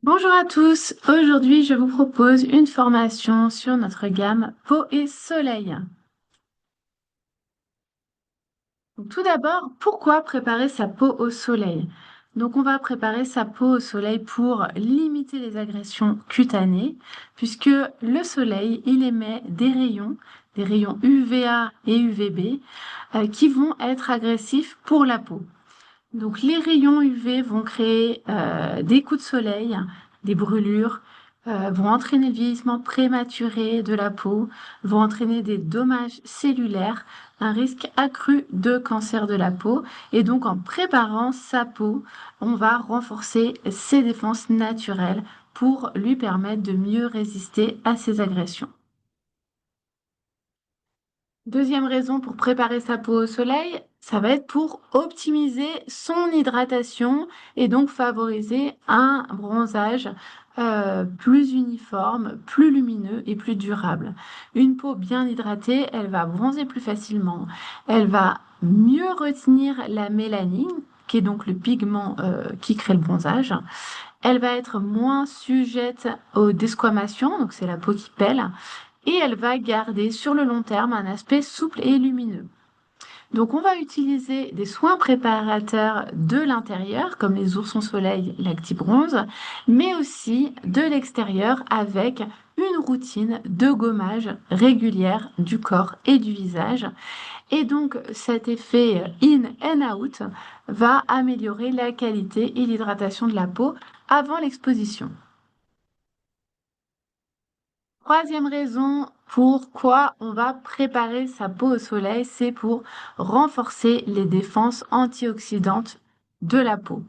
Bonjour à tous, aujourd'hui je vous propose une formation sur notre gamme Peau et Soleil. Donc, tout d'abord, pourquoi préparer sa peau au soleil? Donc on va préparer sa peau au soleil pour limiter les agressions cutanées, puisque le soleil il émet des rayons UVA et UVB, qui vont être agressifs pour la peau. Donc les rayons UV vont créer des coups de soleil, des brûlures, vont entraîner le vieillissement prématuré de la peau, vont entraîner des dommages cellulaires, un risque accru de cancer de la peau. Et donc en préparant sa peau, on va renforcer ses défenses naturelles pour lui permettre de mieux résister à ces agressions. Deuxième raison pour préparer sa peau au soleil, ça va être pour optimiser son hydratation et donc favoriser un bronzage plus uniforme, plus lumineux et plus durable. Une peau bien hydratée, elle va bronzer plus facilement, elle va mieux retenir la mélanine, qui est donc le pigment qui crée le bronzage. Elle va être moins sujette aux desquamations, donc c'est la peau qui pèle, et elle va garder sur le long terme un aspect souple et lumineux. Donc on va utiliser des soins préparateurs de l'intérieur, comme les oursons soleil Lactibronze, mais aussi de l'extérieur avec une routine de gommage régulière du corps et du visage. Et donc cet effet in and out va améliorer la qualité et l'hydratation de la peau avant l'exposition. Troisième raison pourquoi on va préparer sa peau au soleil, c'est pour renforcer les défenses antioxydantes de la peau.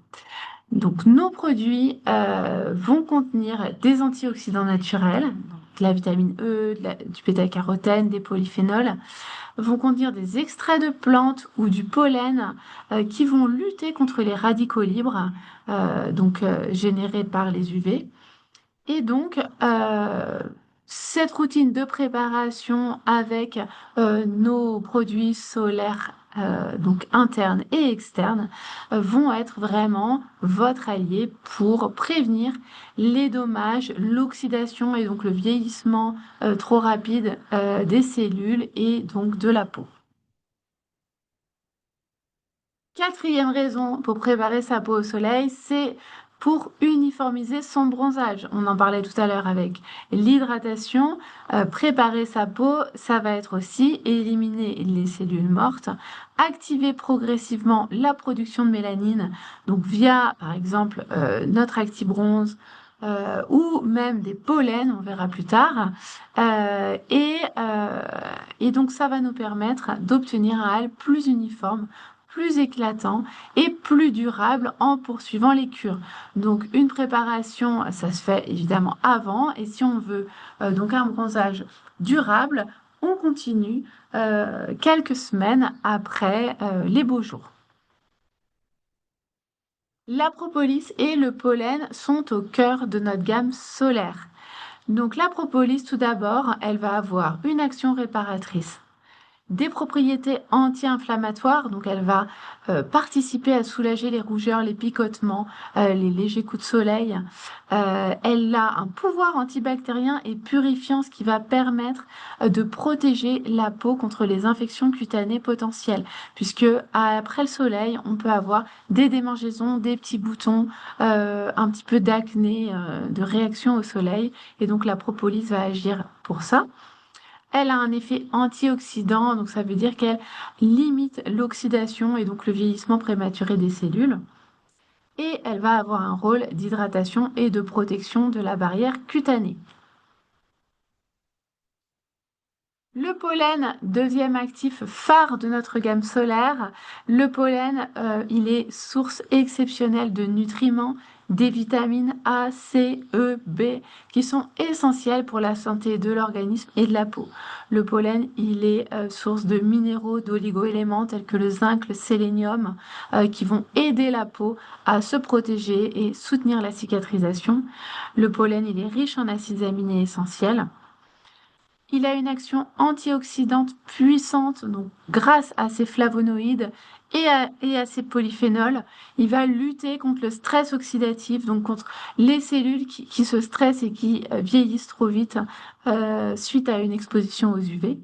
Donc nos produits vont contenir des antioxydants naturels, donc de la vitamine E, du bêta-carotène, des polyphénols, vont contenir des extraits de plantes ou du pollen qui vont lutter contre les radicaux libres, générés par les UV. Et donc, cette routine de préparation avec nos produits solaires, donc internes et externes, vont être vraiment votre allié pour prévenir les dommages, l'oxydation et donc le vieillissement trop rapide des cellules et donc de la peau. Quatrième raison pour préparer sa peau au soleil, c'est pour uniformiser son bronzage. On en parlait tout à l'heure avec l'hydratation. Préparer sa peau, ça va être aussi éliminer les cellules mortes, activer progressivement la production de mélanine, donc via par exemple notre Actibronze, ou même des pollens, on verra plus tard. Et donc ça va nous permettre d'obtenir un hâle plus uniforme, plus éclatant et plus durable en poursuivant les cures. Donc une préparation, ça se fait évidemment avant, et si on veut donc un bronzage durable, on continue quelques semaines après les beaux jours. La propolis et le pollen sont au cœur de notre gamme solaire. Donc la propolis, tout d'abord, elle va avoir une action réparatrice, des propriétés anti-inflammatoires, donc elle va participer à soulager les rougeurs, les picotements, les légers coups de soleil. Elle a un pouvoir antibactérien et purifiant, ce qui va permettre de protéger la peau contre les infections cutanées potentielles, puisque après le soleil, on peut avoir des démangeaisons, des petits boutons, un petit peu d'acné, de réaction au soleil, et donc la propolis va agir pour ça. Elle a un effet antioxydant, donc ça veut dire qu'elle limite l'oxydation et donc le vieillissement prématuré des cellules. Et elle va avoir un rôle d'hydratation et de protection de la barrière cutanée. Le pollen, deuxième actif phare de notre gamme solaire. Le pollen, il est source exceptionnelle de nutriments, des vitamines A, C, E, B, qui sont essentielles pour la santé de l'organisme et de la peau. Le pollen, il est source de minéraux, d'oligo-éléments tels que le zinc, le sélénium, qui vont aider la peau à se protéger et soutenir la cicatrisation. Le pollen, il est riche en acides aminés essentiels. Il a une action antioxydante puissante, donc grâce à ses flavonoïdes et à ces polyphénols. Il va lutter contre le stress oxydatif, donc contre les cellules qui se stressent et qui vieillissent trop vite suite à une exposition aux UV.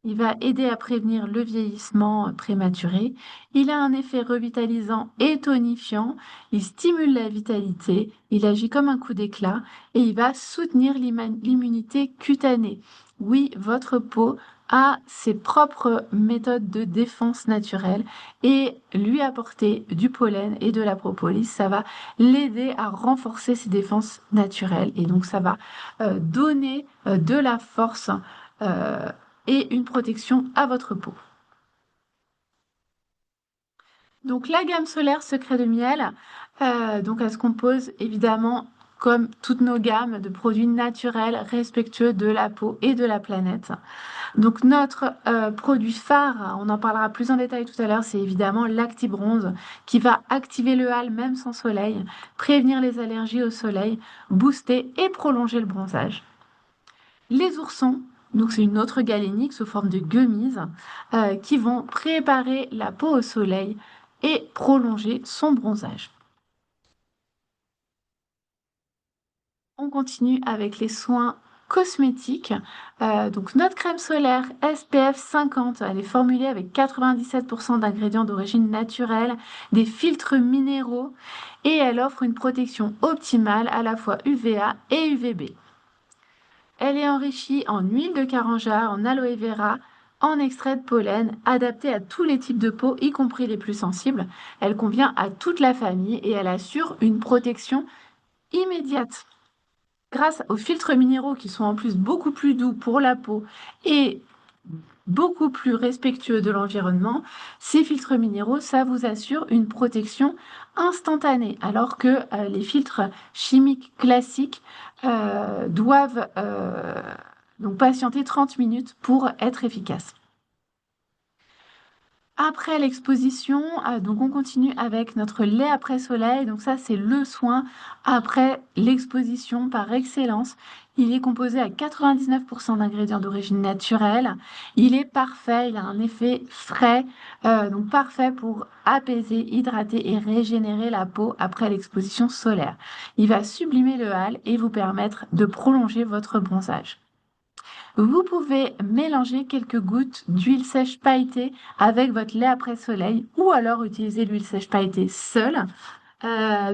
Il va aider à prévenir le vieillissement prématuré. Il a un effet revitalisant et tonifiant. Il stimule la vitalité. Il agit comme un coup d'éclat et il va soutenir l'immunité cutanée. Oui, votre peau a ses propres méthodes de défense naturelle et lui apporter du pollen et de la propolis, ça va l'aider à renforcer ses défenses naturelles et donc ça va donner de la force. euh, et une protection à votre peau. Donc la gamme solaire Secret de Miel, donc elle se compose évidemment comme toutes nos gammes de produits naturels respectueux de la peau et de la planète. Donc notre produit phare, on en parlera plus en détail tout à l'heure, c'est évidemment l'Actibronze qui va activer le hâle même sans soleil, prévenir les allergies au soleil, booster et prolonger le bronzage. Les oursons, donc c'est une autre galénique sous forme de gummies, qui vont préparer la peau au soleil et prolonger son bronzage. On continue avec les soins cosmétiques. Donc notre crème solaire SPF 50, elle est formulée avec 97% d'ingrédients d'origine naturelle, des filtres minéraux et elle offre une protection optimale à la fois UVA et UVB. Elle est enrichie en huile de caranjard, en aloe vera, en extrait de pollen, adaptée à tous les types de peau, y compris les plus sensibles. Elle convient à toute la famille et elle assure une protection immédiate. Grâce aux filtres minéraux qui sont en plus beaucoup plus doux pour la peau et beaucoup plus respectueux de l'environnement, ces filtres minéraux, ça vous assure une protection instantanée, alors que les filtres chimiques classiques doivent donc patienter 30 minutes pour être efficaces. Après l'exposition, donc on continue avec notre lait après soleil. Donc ça, c'est le soin après l'exposition par excellence. Il est composé à 99% d'ingrédients d'origine naturelle. Il est parfait, il a un effet frais, donc parfait pour apaiser, hydrater et régénérer la peau après l'exposition solaire. Il va sublimer le hâle et vous permettre de prolonger votre bronzage. Vous pouvez mélanger quelques gouttes d'huile sèche pailletée avec votre lait après soleil ou alors utiliser l'huile sèche pailletée seule.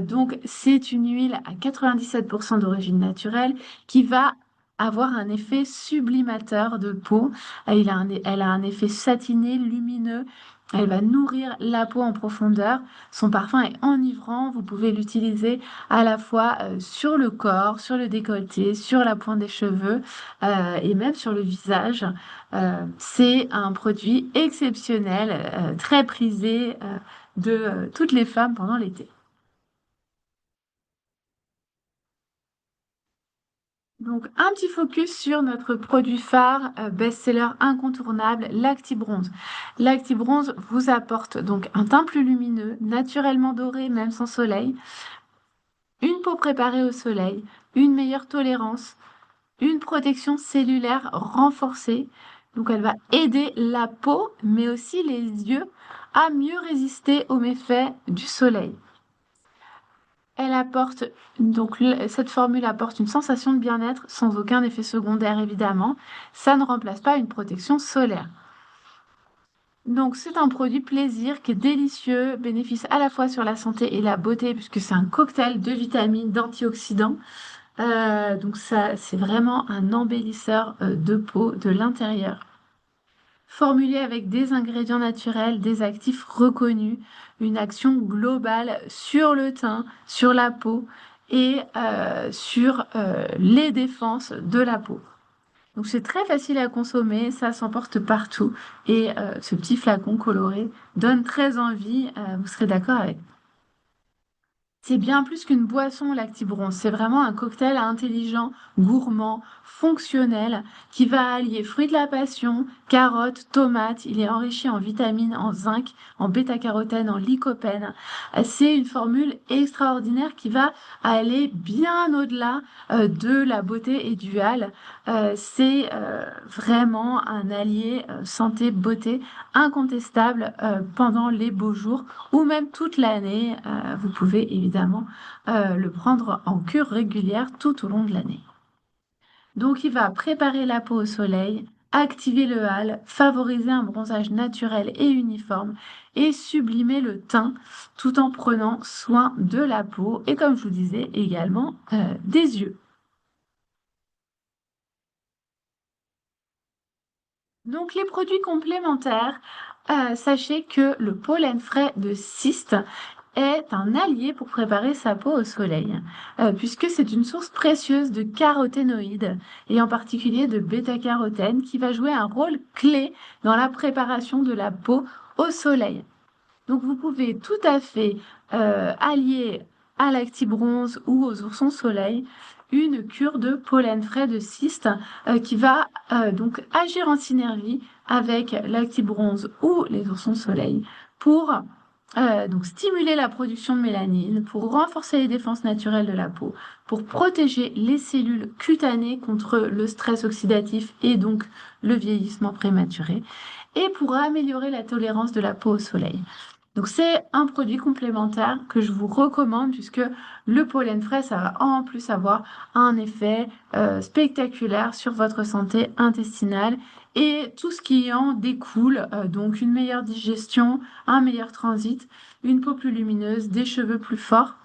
Donc, c'est une huile à 97% d'origine naturelle qui va avoir un effet sublimateur de peau. Elle a un effet satiné, lumineux. Elle va nourrir la peau en profondeur. Son parfum est enivrant. Vous pouvez l'utiliser à la fois sur le corps, sur le décolleté, sur la pointe des cheveux et même sur le visage. C'est un produit exceptionnel, très prisé de toutes les femmes pendant l'été. Donc, un petit focus sur notre produit phare, best-seller incontournable, l'Actibronze. L'Actibronze vous apporte donc un teint plus lumineux, naturellement doré, même sans soleil, une peau préparée au soleil, une meilleure tolérance, une protection cellulaire renforcée. Donc, elle va aider la peau, mais aussi les yeux, à mieux résister aux méfaits du soleil. Elle apporte, cette formule apporte une sensation de bien-être sans aucun effet secondaire, évidemment. Ça ne remplace pas une protection solaire. Donc, c'est un produit plaisir qui est délicieux, bénéfice à la fois sur la santé et la beauté, puisque c'est un cocktail de vitamines, d'antioxydants. Donc, ça, c'est vraiment un embellisseur de peau de l'intérieur. Formulé avec des ingrédients naturels, des actifs reconnus, une action globale sur le teint, sur la peau et sur les défenses de la peau. Donc c'est très facile à consommer, ça s'emporte partout et ce petit flacon coloré donne très envie, vous serez d'accord avec. C'est bien plus qu'une boisson, Lactibronze. C'est vraiment un cocktail intelligent, gourmand, fonctionnel, qui va allier fruits de la passion, carottes, tomates. Il est enrichi en vitamines, en zinc, en bêta-carotène, en lycopène. C'est une formule extraordinaire qui va aller bien au-delà de la beauté et du hal. C'est vraiment un allié santé-beauté incontestable pendant les beaux jours ou même toute l'année. Vous pouvez évidemment le prendre en cure régulière tout au long de l'année. Donc, il va préparer la peau au soleil, activer le hâle, favoriser un bronzage naturel et uniforme et sublimer le teint tout en prenant soin de la peau et, comme je vous disais, également des yeux. Donc, les produits complémentaires, sachez que le pollen frais de cyste est un allié pour préparer sa peau au soleil, puisque c'est une source précieuse de caroténoïdes et en particulier de bêta-carotène qui va jouer un rôle clé dans la préparation de la peau au soleil. Donc vous pouvez tout à fait allier à l'Actibronze ou aux oursons soleil une cure de pollen frais de cyste qui va donc agir en synergie avec l'Actibronze ou les oursons soleil pour donc stimuler la production de mélanine, pour renforcer les défenses naturelles de la peau, pour protéger les cellules cutanées contre le stress oxydatif et donc le vieillissement prématuré, et pour améliorer la tolérance de la peau au soleil. Donc c'est un produit complémentaire que je vous recommande puisque le pollen frais, ça va en plus avoir un effet spectaculaire sur votre santé intestinale et tout ce qui en découle, donc une meilleure digestion, un meilleur transit, une peau plus lumineuse, des cheveux plus forts,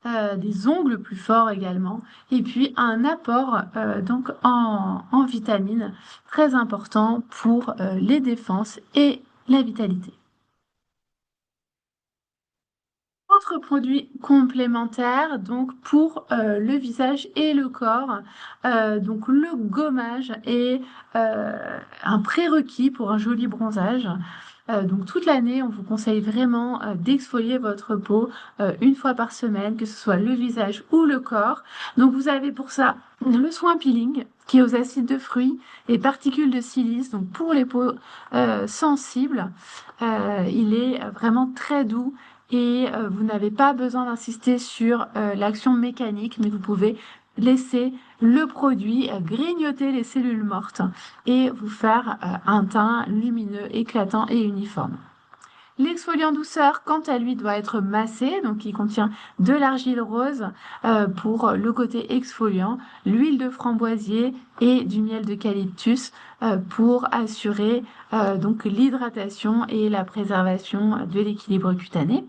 des ongles plus forts également, et puis un apport donc en vitamines très important pour les défenses et la vitalité. Autre produit complémentaire donc pour le visage et le corps. Donc le gommage est un prérequis pour un joli bronzage. Donc toute l'année, on vous conseille vraiment d'exfolier votre peau une fois par semaine, que ce soit le visage ou le corps. Donc vous avez pour ça le soin peeling qui est aux acides de fruits et particules de silice. Donc pour les peaux sensibles, il est vraiment très doux et vous n'avez pas besoin d'insister sur l'action mécanique, mais vous pouvez laisser le produit grignoter les cellules mortes et vous faire un teint lumineux, éclatant et uniforme. L'exfoliant douceur, quant à lui, doit être massé, donc il contient de l'argile rose pour le côté exfoliant, l'huile de framboisier et du miel d'eucalyptus pour assurer donc l'hydratation et la préservation de l'équilibre cutané.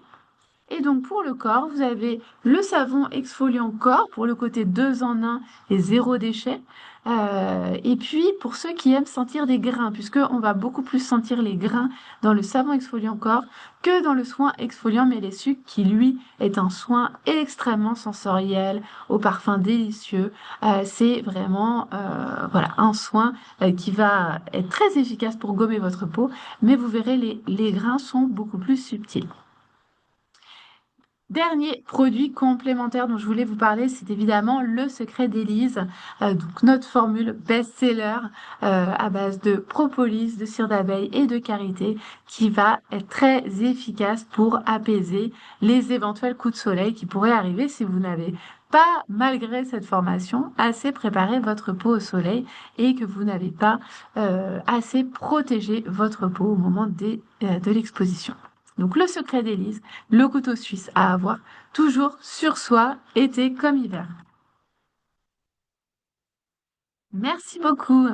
Et donc pour le corps, vous avez le savon exfoliant corps pour le côté 2 en 1 et zéro déchet. Et puis pour ceux qui aiment sentir des grains, puisqu'on va beaucoup plus sentir les grains dans le savon exfoliant corps que dans le soin exfoliant Mélessuc, qui lui est un soin extrêmement sensoriel, au parfum délicieux. C'est vraiment voilà, un soin qui va être très efficace pour gommer votre peau, mais vous verrez, les grains sont beaucoup plus subtils. Dernier produit complémentaire dont je voulais vous parler, c'est évidemment le secret d'Élise, donc notre formule best-seller à base de propolis, de cire d'abeille et de karité qui va être très efficace pour apaiser les éventuels coups de soleil qui pourraient arriver si vous n'avez pas, malgré cette formation, assez préparé votre peau au soleil et que vous n'avez pas assez protégé votre peau au moment de l'exposition. Donc le secret d'Élise, le couteau suisse à avoir toujours sur soi, été comme hiver. Merci beaucoup.